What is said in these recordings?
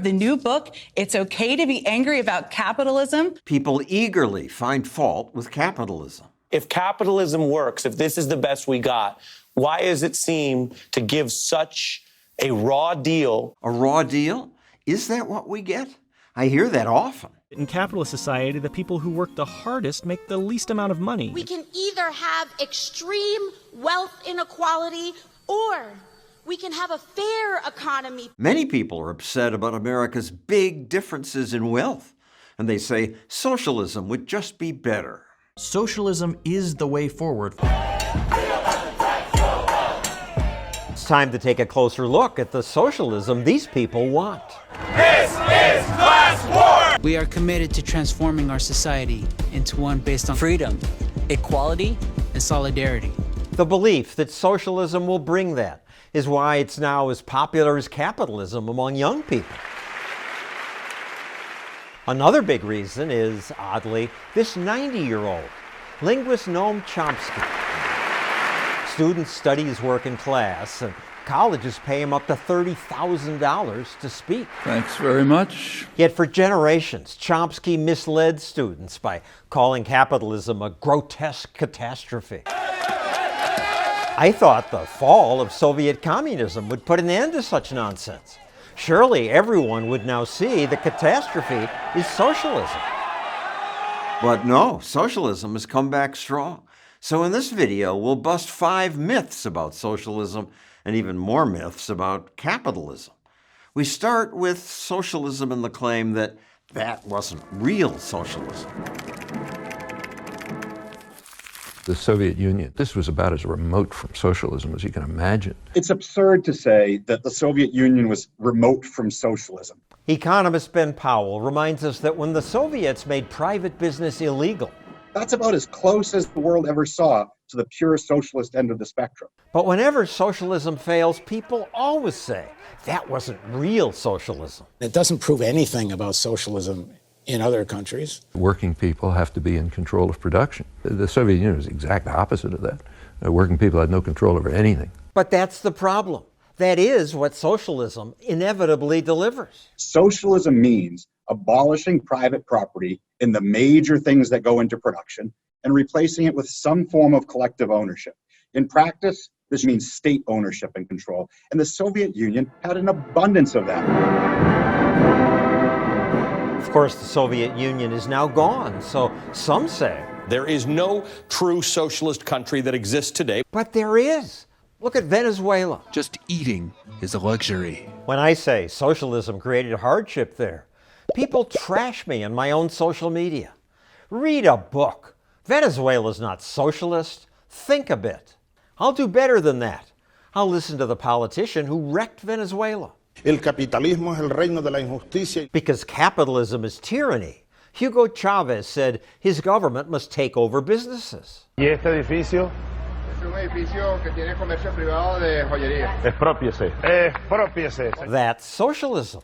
The new book, It's Okay to Be Angry About Capitalism. People eagerly find fault with capitalism. If capitalism works, if this is the best we got, why does it seem to give such a raw deal? A raw deal? Is that what we get? I hear that often. In capitalist society, the people who work the hardest make the least amount of money. We can either have extreme wealth inequality or we can have a fair economy. Many people are upset about America's big differences in wealth, and they say socialism would just be better. Socialism is the way forward. It's time to take a closer look at the socialism these people want. This is class war! We are committed to transforming our society into one based on freedom, equality, and solidarity. The belief that socialism will bring that is why it's now as popular as capitalism among young people. Another big reason is, oddly, this 90-year-old, linguist Noam Chomsky. Students study his work in class, and colleges pay him up to $30,000 to speak. Thanks very much. Yet for generations, Chomsky misled students by calling capitalism a grotesque catastrophe. I thought the fall of Soviet communism would put an end to such nonsense. Surely everyone would now see the catastrophe is socialism. But no, socialism has come back strong. So in this video, we'll bust 5 myths about socialism and even more myths about capitalism. We start with socialism and the claim that that wasn't real socialism. The Soviet Union, this was about as remote from socialism as you can imagine. It's absurd to say that the Soviet Union was remote from socialism. Economist Ben Powell reminds us that when the Soviets made private business illegal, that's about as close as the world ever saw to the pure socialist end of the spectrum. But whenever socialism fails, people always say that wasn't real socialism. It doesn't prove anything about socialism in other countries. Working people have to be in control of production. The Soviet Union was the exact opposite of that. Working people had no control over anything. But that's the problem. That is what socialism inevitably delivers. Socialism means abolishing private property in the major things that go into production and replacing it with some form of collective ownership. In practice, this means state ownership and control. And the Soviet Union had an abundance of that. Of course, the Soviet Union is now gone, so some say there is no true socialist country that exists today. But there is. Look at Venezuela. Just eating is a luxury. When I say socialism created hardship there, people trash me on my own social media. Read a book. Venezuela's not socialist. Think a bit. I'll do better than that. I'll listen to the politician who wrecked Venezuela. El capitalismo es el reino de la injusticia. Because capitalism is tyranny. Hugo Chavez said his government must take over businesses. ¿Y este edificio? Es un edificio que tiene comercio privado de joyería. Expropiese. Expropiese. That's socialism.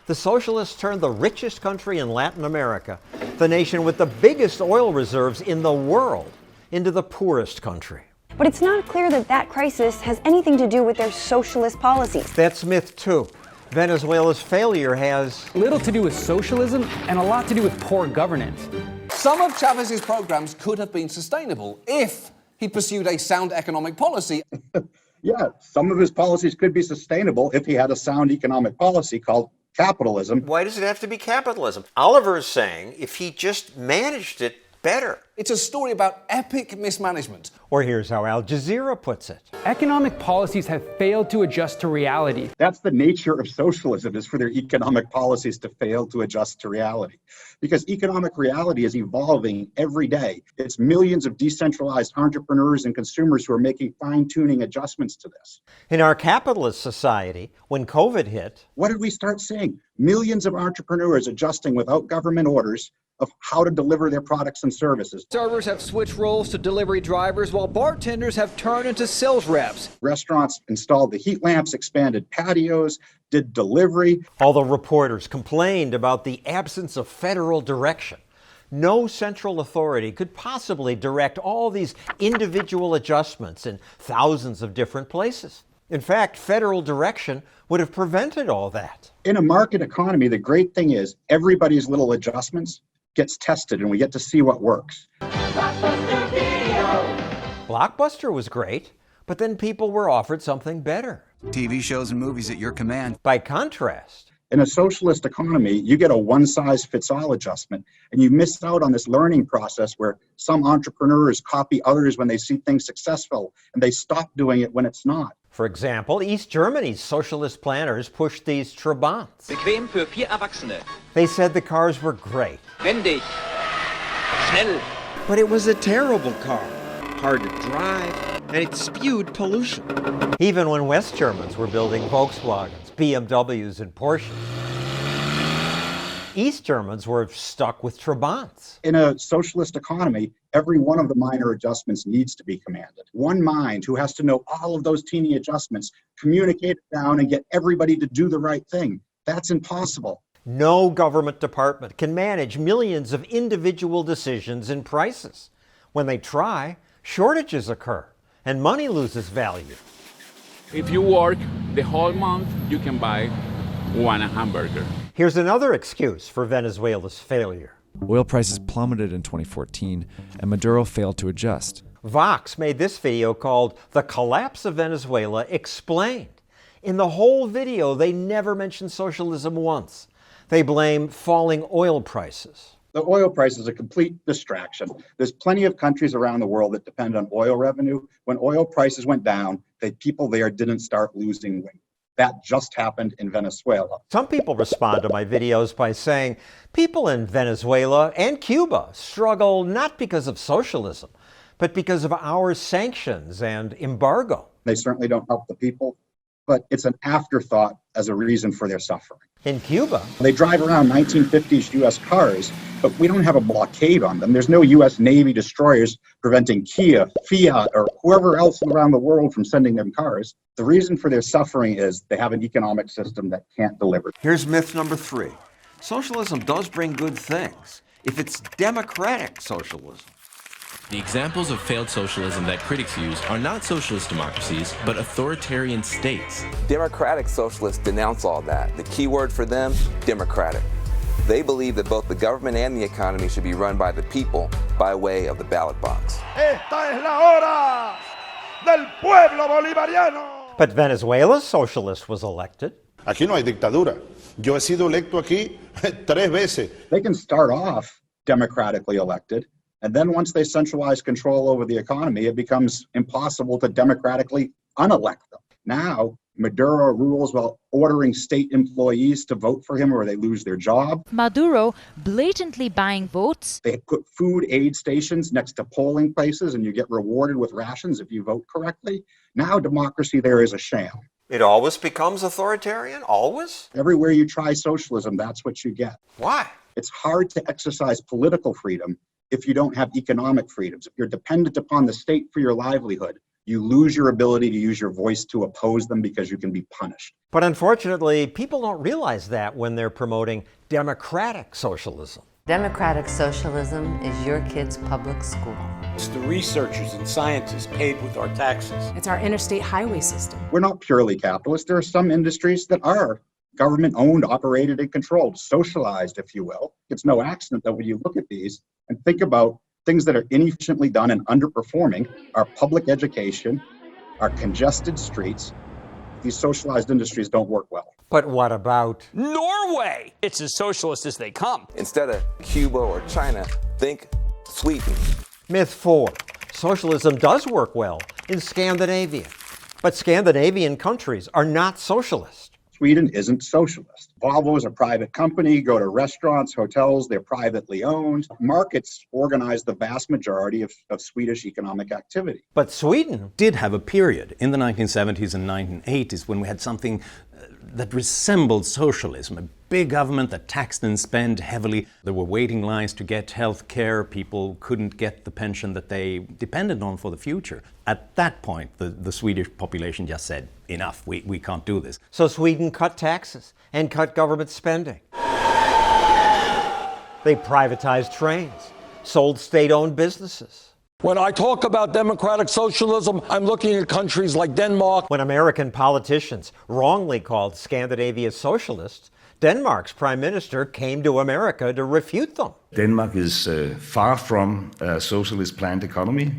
The socialists turned the richest country in Latin America, the nation with the biggest oil reserves in the world, into the poorest country. But it's not clear that that crisis has anything to do with their socialist policies. That's myth 2. Venezuela's failure has little to do with socialism and a lot to do with poor governance. Some of Chavez's programs could have been sustainable if he pursued a sound economic policy. Yeah, some of his policies could be sustainable if he had a sound economic policy called capitalism. Why does it have to be capitalism? Oliver is saying if he just managed it better. It's a story about epic mismanagement. Or here's how Al Jazeera puts it. Economic policies have failed to adjust to reality. That's the nature of socialism, is for their economic policies to fail to adjust to reality. Because economic reality is evolving every day. It's millions of decentralized entrepreneurs and consumers who are making fine-tuning adjustments to this. In our capitalist society, when COVID hit, what did we start seeing? Millions of entrepreneurs adjusting without government orders of how to deliver their products and services. Servers have switched roles to delivery drivers while bartenders have turned into sales reps. Restaurants installed the heat lamps, expanded patios, did delivery. Although reporters complained about the absence of federal direction, no central authority could possibly direct all these individual adjustments in thousands of different places. In fact, federal direction would have prevented all that. In a market economy, the great thing is everybody's little adjustments gets tested and we get to see what works. Blockbuster was great, but then people were offered something better. TV shows and movies at your command. By contrast, in a socialist economy, you get a one-size-fits-all adjustment, and you miss out on this learning process where some entrepreneurs copy others when they see things successful, and they stop doing it when it's not. For example, East Germany's socialist planners pushed these Trabants. Bequem für 4 Erwachsene. They said the cars were great. Wendig. Schnell. But it was a terrible car. Hard to drive, and it spewed pollution. Even when West Germans were building Volkswagens, BMWs, and Porsches, East Germans were stuck with Trabants. In a socialist economy, every one of the minor adjustments needs to be commanded. One mind who has to know all of those teeny adjustments, communicate it down, and get everybody to do the right thing. That's impossible. No government department can manage millions of individual decisions and prices. When they try, shortages occur, and money loses value. If you work the whole month, you can buy one hamburger. Here's another excuse for Venezuela's failure. Oil prices plummeted in 2014, and Maduro failed to adjust. Vox made this video called "The Collapse of Venezuela Explained." In the whole video, they never mention socialism once. They blame falling oil prices. The oil price is a complete distraction. There's plenty of countries around the world that depend on oil revenue. When oil prices went down, the people there didn't start losing weight. That just happened in Venezuela. Some people respond to my videos by saying people in Venezuela and Cuba struggle not because of socialism, but because of our sanctions and embargo. They certainly don't help the people, but it's an afterthought as a reason for their suffering. In Cuba, they drive around 1950s U.S. cars, but we don't have a blockade on them. There's no U.S. Navy destroyers preventing Kia, Fiat, or whoever else around the world from sending them cars. The reason for their suffering is they have an economic system that can't deliver. Here's myth number 3. Socialism does bring good things if it's democratic socialism. The examples of failed socialism that critics use are not socialist democracies, but authoritarian states. Democratic socialists denounce all that. The key word for them, democratic. They believe that both the government and the economy should be run by the people by way of the ballot box. Esta es la hora del pueblo bolivariano. But Venezuela's socialist was elected. Aquí no hay dictadura. Yo he sido electo aquí 3 veces. They can start off democratically elected, and then once they centralize control over the economy, it becomes impossible to democratically unelect them. Now, Maduro rules while ordering state employees to vote for him or they lose their job. Maduro blatantly buying votes. They put food aid stations next to polling places and you get rewarded with rations if you vote correctly. Now democracy there is a sham. It always becomes authoritarian? Always? Everywhere you try socialism, that's what you get. Why? It's hard to exercise political freedom if you don't have economic freedoms. If you're dependent upon the state for your livelihood, you lose your ability to use your voice to oppose them because you can be punished. But unfortunately, people don't realize that when they're promoting democratic socialism. Democratic socialism is your kid's public school. It's the researchers and scientists paid with our taxes. It's our interstate highway system. We're not purely capitalist. There are some industries that are government-owned, operated, and controlled, socialized, if you will. It's no accident that when you look at these and think about things that are inefficiently done and underperforming, our public education, our congested streets, these socialized industries don't work well. But what about Norway? It's as socialist as they come. Instead of Cuba or China, think Sweden. Myth 4. Socialism does work well in Scandinavia. But Scandinavian countries are not socialist. Sweden isn't socialist. Volvo is a private company. Go to restaurants, hotels, they're privately owned. Markets organize the vast majority of Swedish economic activity. But Sweden did have a period in the 1970s and 1980s when we had something that resembled socialism, a big government that taxed and spent heavily. There were waiting lines to get health care. People couldn't get the pension that they depended on for the future. At that point, the Swedish population just said, enough, we can't do this. So Sweden cut taxes and cut government spending. They privatized trains, sold state-owned businesses. When I talk about democratic socialism, I'm looking at countries like Denmark. When American politicians wrongly called Scandinavia socialist, Denmark's prime minister came to America to refute them. Denmark is far from a socialist planned economy.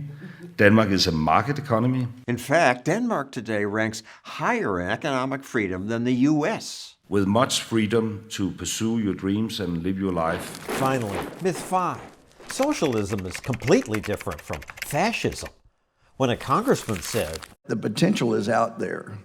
Denmark is a market economy. In fact, Denmark today ranks higher in economic freedom than the U.S. With much freedom to pursue your dreams and live your life. Finally, myth 5. Socialism is completely different from fascism. When a congressman said, "The potential is out there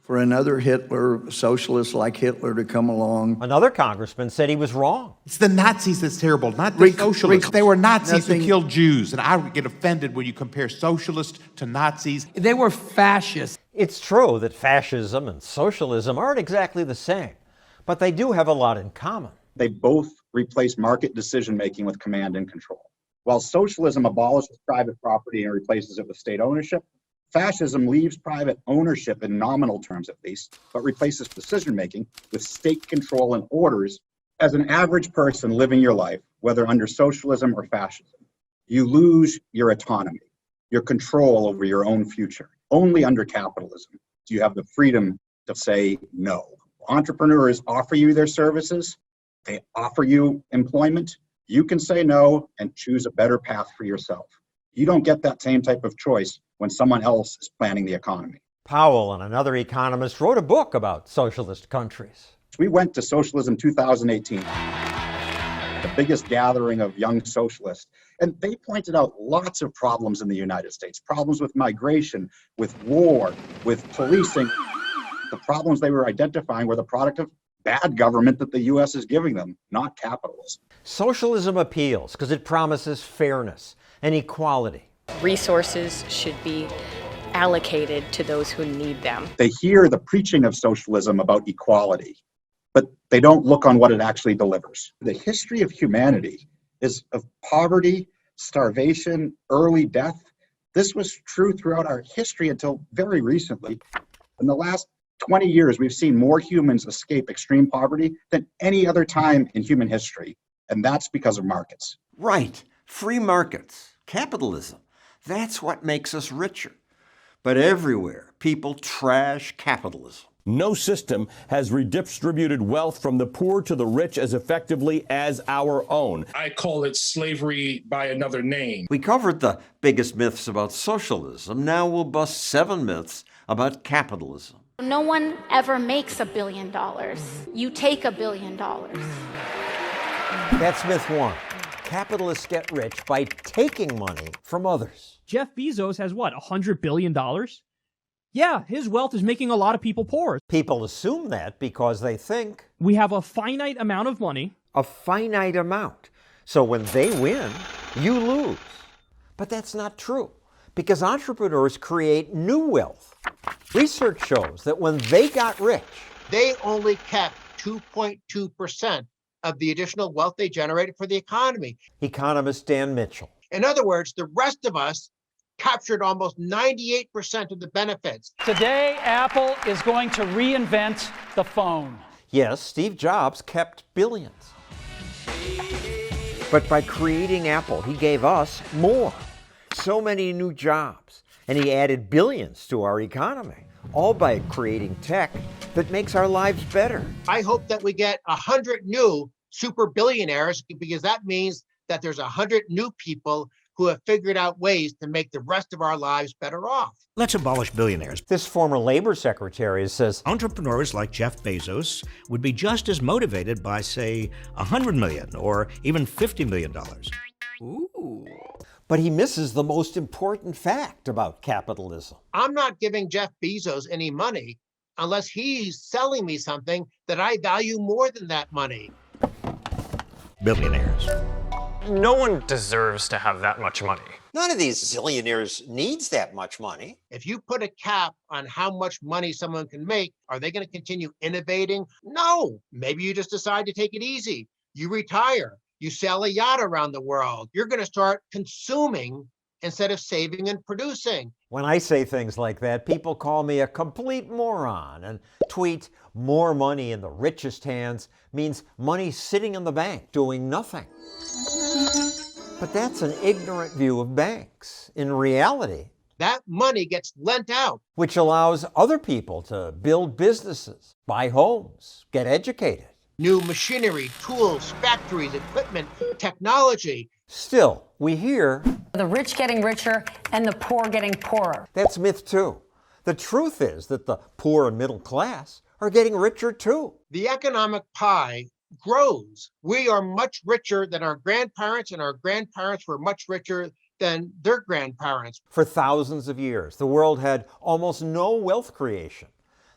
for another Hitler, socialist like Hitler, to come along." Another congressman said he was wrong. It's the Nazis that's terrible, not the socialists. They were Nazis who killed Jews, and I get offended when you compare socialists to Nazis. They were fascists. It's true that fascism and socialism aren't exactly the same, but they do have a lot in common. They both replace market decision-making with command and control. While socialism abolishes private property and replaces it with state ownership, fascism leaves private ownership in nominal terms at least, but replaces decision-making with state control and orders. As an average person living your life, whether under socialism or fascism, you lose your autonomy, your control over your own future. Only under capitalism do you have the freedom to say no. Entrepreneurs offer you their services. They offer you employment. You can say no and choose a better path for yourself. You don't get that same type of choice when someone else is planning the economy. Powell and another economist wrote a book about socialist countries. We went to Socialism 2018, the biggest gathering of young socialists, and they pointed out lots of problems in the United States, problems with migration, with war, with policing. The problems they were identifying were the product of bad government that the U.S. is giving them, not capitalism. Socialism appeals because it promises fairness and equality. Resources should be allocated to those who need them. They hear the preaching of socialism about equality, but they don't look on what it actually delivers. The history of humanity is of poverty, starvation, early death. This was true throughout our history until very recently. In the last 20 years, we've seen more humans escape extreme poverty than any other time in human history, and that's because of markets. Right. Free markets. Capitalism. That's what makes us richer. But everywhere, people trash capitalism. No system has rdistributed wealth from the poor to the rich as effectively as our own. I call it slavery by another name. We covered the biggest myths about socialism. Now we'll bust 7 myths about capitalism. No one ever makes $1 billion. You take $1 billion. That's myth 1. Capitalists get rich by taking money from others. Jeff Bezos has what, $100 billion? Yeah, his wealth is making a lot of people poor. People assume that because they think we have a finite amount of money. A finite amount. So when they win, you lose. But that's not true, because entrepreneurs create new wealth. Research shows that when they got rich, they only kept 2.2% of the additional wealth they generated for the economy. Economist Dan Mitchell. In other words, the rest of us captured almost 98% of the benefits. Today, Apple is going to reinvent the phone. Yes, Steve Jobs kept billions. But by creating Apple, he gave us more. So many new jobs. And he added billions to our economy, all by creating tech that makes our lives better. I hope that we get 100 new super billionaires, because that means that there's 100 new people who have figured out ways to make the rest of our lives better off. Let's abolish billionaires. This former labor secretary says entrepreneurs like Jeff Bezos would be just as motivated by, say, $100 million or even $50 million. Ooh. But he misses the most important fact about capitalism. I'm not giving Jeff Bezos any money unless he's selling me something that I value more than that money. Billionaires. No one deserves to have that much money. None of these zillionaires needs that much money. If you put a cap on how much money someone can make, are they going to continue innovating? No. Maybe you just decide to take it easy. You retire. You sell a yacht around the world. You're going to start consuming instead of saving and producing. When I say things like that, people call me a complete moron and tweet, more money in the richest hands means money sitting in the bank doing nothing. But that's an ignorant view of banks. In reality, that money gets lent out, which allows other people to build businesses, buy homes, get educated. New machinery, tools, factories, equipment, technology. Still, we hear the rich getting richer and the poor getting poorer. That's myth too. The truth is that the poor and middle class are getting richer too. The economic pie grows. We are much richer than our grandparents, and our grandparents were much richer than their grandparents. For thousands of years, the world had almost no wealth creation.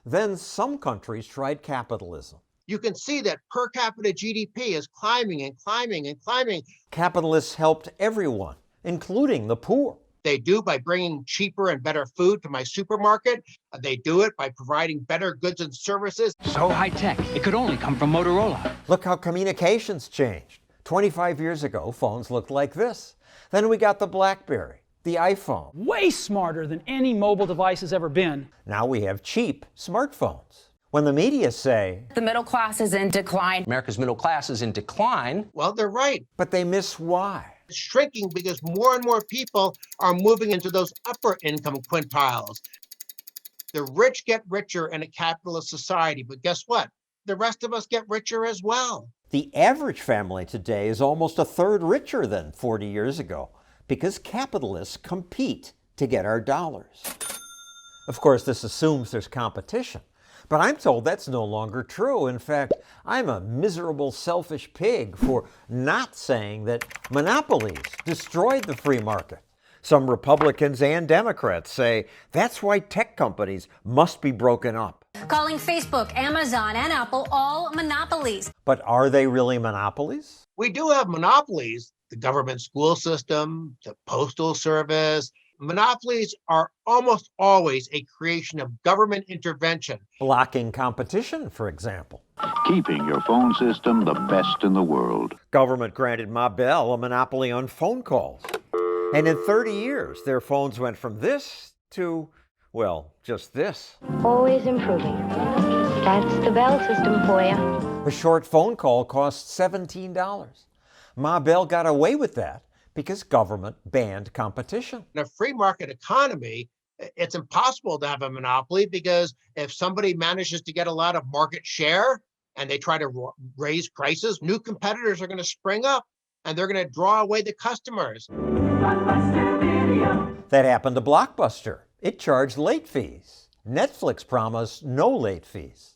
Then some countries tried capitalism. You can see that per capita GDP is climbing and climbing and climbing. Capitalists helped everyone, including the poor. They do by bringing cheaper and better food to my supermarket. They do it by providing better goods and services. So high tech, it could only come from Motorola. Look how communications changed. 25 years ago, phones looked like this. Then we got the BlackBerry, the iPhone. Way smarter than any mobile device has ever been. Now we have cheap smartphones. When the media say, the middle class is in decline. America's middle class is in decline. Well, they're right. But they miss why. It's shrinking because more and more people are moving into those upper income quintiles. The rich get richer in a capitalist society, but guess what? The rest of us get richer as well. The average family today is almost a third richer than 40 years ago because capitalists compete to get our dollars. Of course, this assumes there's competition, but I'm told that's no longer true. In fact, I'm a miserable, selfish pig for not saying that monopolies destroyed the free market. Some Republicans and Democrats say that's why tech companies must be broken up. Calling Facebook, Amazon, and Apple all monopolies. But are they really monopolies? We do have monopolies. The government school system, the postal service. Monopolies are almost always a creation of government intervention. Blocking competition, for example. Keeping your phone system the best in the world. Government granted Ma Bell a monopoly on phone calls. And in 30 years, their phones went from this to, well, just this. Always improving. That's the Bell system for you. A short phone call cost $17. Ma Bell got away with that because government banned competition. In a free market economy, it's impossible to have a monopoly because if somebody manages to get a lot of market share and they try to raise prices, new competitors are going to spring up and they're going to draw away the customers. That happened to Blockbuster. It charged late fees. Netflix promised no late fees.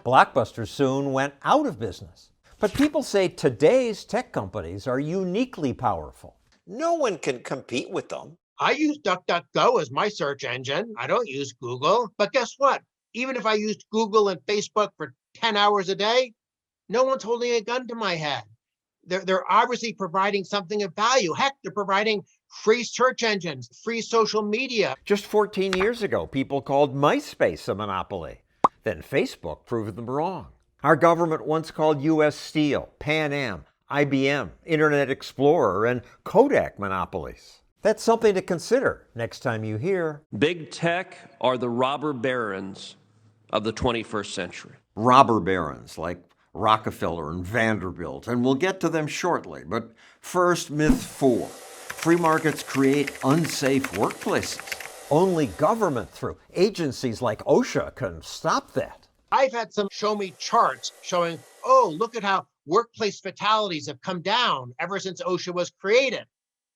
Blockbuster soon went out of business. But people say today's tech companies are uniquely powerful. No one can compete with them. I use DuckDuckGo as my search engine. I don't use Google. But guess what? Even if I used Google and Facebook for 10 hours a day, no one's holding a gun to my head. They're obviously providing something of value. Heck, they're providing free search engines, free social media. Just 14 years ago, people called MySpace a monopoly. Then Facebook proved them wrong. Our government once called U.S. Steel, Pan Am, IBM, Internet Explorer, and Kodak monopolies. That's something to consider next time you hear big tech are the robber barons of the 21st century. Robber barons like Rockefeller and Vanderbilt, and we'll get to them shortly. But first, myth 4. Free markets create unsafe workplaces. Only government through agencies like OSHA can stop that. I've had some show me charts showing, oh, look at how workplace fatalities have come down ever since OSHA was created.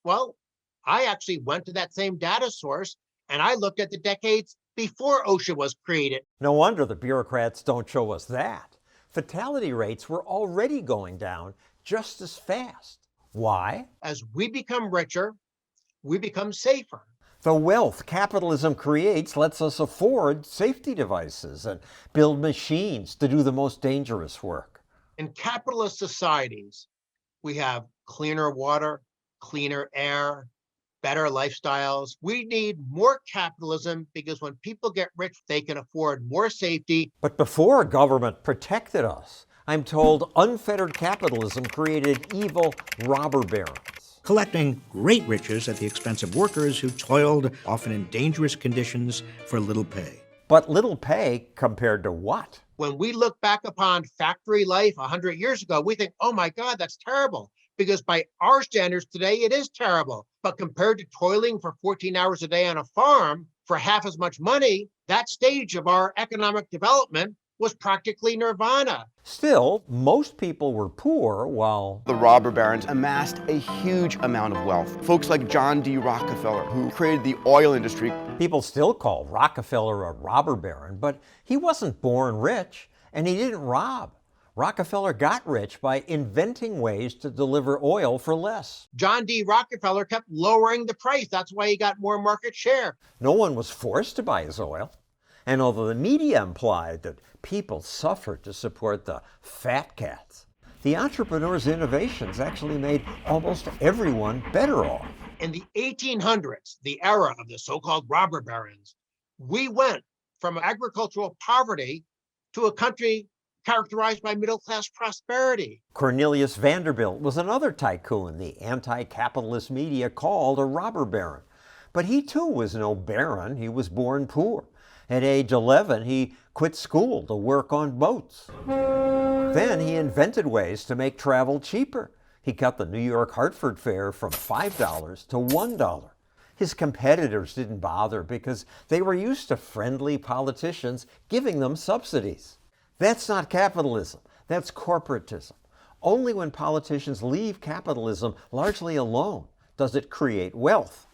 Well, I actually went to that same data source and I looked at the decades before OSHA was created. No wonder the bureaucrats don't show us that. Fatality rates were already going down just as fast. Why? As we become richer, we become safer. The wealth capitalism creates lets us afford safety devices and build machines to do the most dangerous work. In capitalist societies, we have cleaner water, cleaner air, better lifestyles. We need more capitalism because when people get rich, they can afford more safety. But before government protected us, I'm told unfettered capitalism created evil robber barons, collecting great riches at the expense of workers who toiled, often in dangerous conditions, for little pay. But little pay compared to what? When we look back upon factory life 100 years ago, we think, oh my God, that's terrible. because by our standards today, it is terrible. But compared to toiling for 14 hours a day on a farm for half as much money, that stage of our economic development was practically nirvana. Still, most people were poor while the robber barons amassed a huge amount of wealth. Folks like John D. Rockefeller, who created the oil industry. People still call Rockefeller a robber baron, but he wasn't born rich, and he didn't rob. Rockefeller got rich by inventing ways to deliver oil for less. John D. Rockefeller kept lowering the price. That's why he got more market share. No one was forced to buy his oil. And although the media implied that people suffered to support the fat cats, the entrepreneur's innovations actually made almost everyone better off. In the 1800s, the era of the so-called robber barons, we went from agricultural poverty to a country characterized by middle-class prosperity. Cornelius Vanderbilt was another tycoon the anti-capitalist media called a robber baron. But he too was no baron. He was born poor. At age 11, he quit school to work on boats. Then he invented ways to make travel cheaper. He cut the New York-Hartford fare from $5 to $1. His competitors didn't bother because they were used to friendly politicians giving them subsidies. That's not capitalism. That's corporatism. Only when politicians leave capitalism largely alone does it create wealth.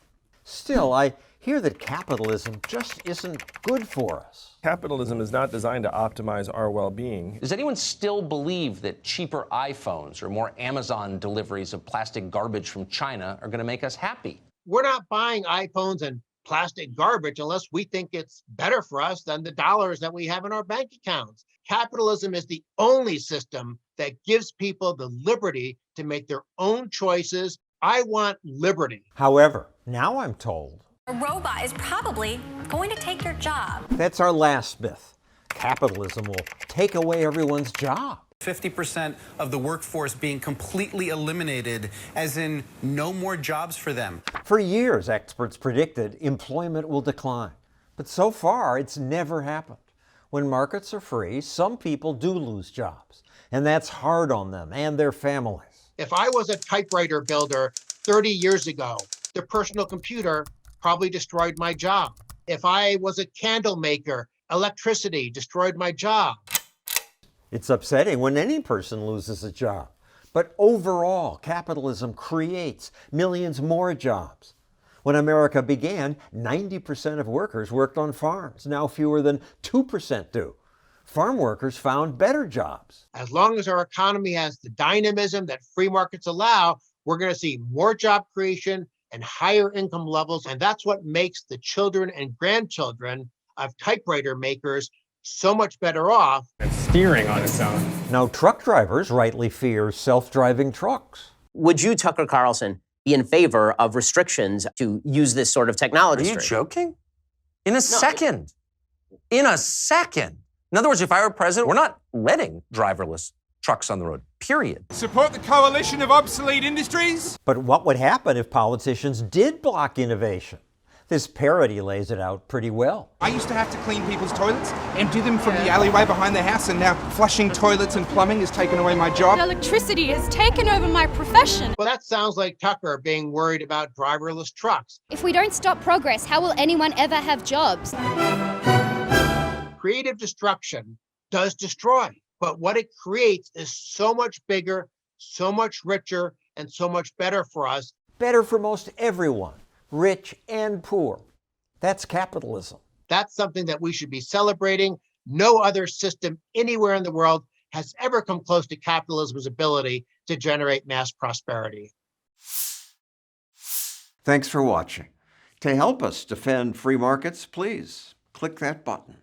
Still, I hear that capitalism just isn't good for us. Capitalism is not designed to optimize our well-being. Does anyone still believe that cheaper iPhones or more Amazon deliveries of plastic garbage from China are going to make us happy? We're not buying iPhones and plastic garbage unless we think it's better for us than the dollars that we have in our bank accounts. Capitalism is the only system that gives people the liberty to make their own choices. I want liberty. However, now I'm told a robot is probably going to take your job. That's our last myth. Capitalism will take away everyone's job. 50% of the workforce being completely eliminated, as in no more jobs for them. For years, experts predicted employment will decline. But so far, it's never happened. When markets are free, some people do lose jobs, and that's hard on them and their families. If I was a typewriter builder 30 years ago, the personal computer probably destroyed my job. If I was a candle maker, electricity destroyed my job. It's upsetting when any person loses a job. But overall, capitalism creates millions more jobs. When America began, 90% of workers worked on farms. Now fewer than 2% do. Farm workers found better jobs. As long as our economy has the dynamism that free markets allow, we're going to see more job creation and higher income levels. And that's what makes the children and grandchildren of typewriter makers so much better off. It's steering on its own. Now, truck drivers rightly fear self-driving trucks. Would you, Tucker Carlson, be in favor of restrictions to use this sort of technology? Are you joking? In a second. In a second. In other words, if I were president, we're not letting driverless trucks on the road, period. Support the coalition of obsolete industries? But what would happen if politicians did block innovation? This parody lays it out pretty well. I used to have to clean people's toilets, empty them from the alleyway behind their house, and now flushing toilets and plumbing has taken away my job. Electricity has taken over my profession. Well, that sounds like Tucker being worried about driverless trucks. If we don't stop progress, how will anyone ever have jobs? Creative destruction does destroy, but what it creates is so much bigger, so much richer, and so much better for us. Better for most everyone, rich and poor. That's capitalism. That's something that we should be celebrating. No other system anywhere in the world has ever come close to capitalism's ability to generate mass prosperity. Thanks for watching. To help us defend free markets, please click that button.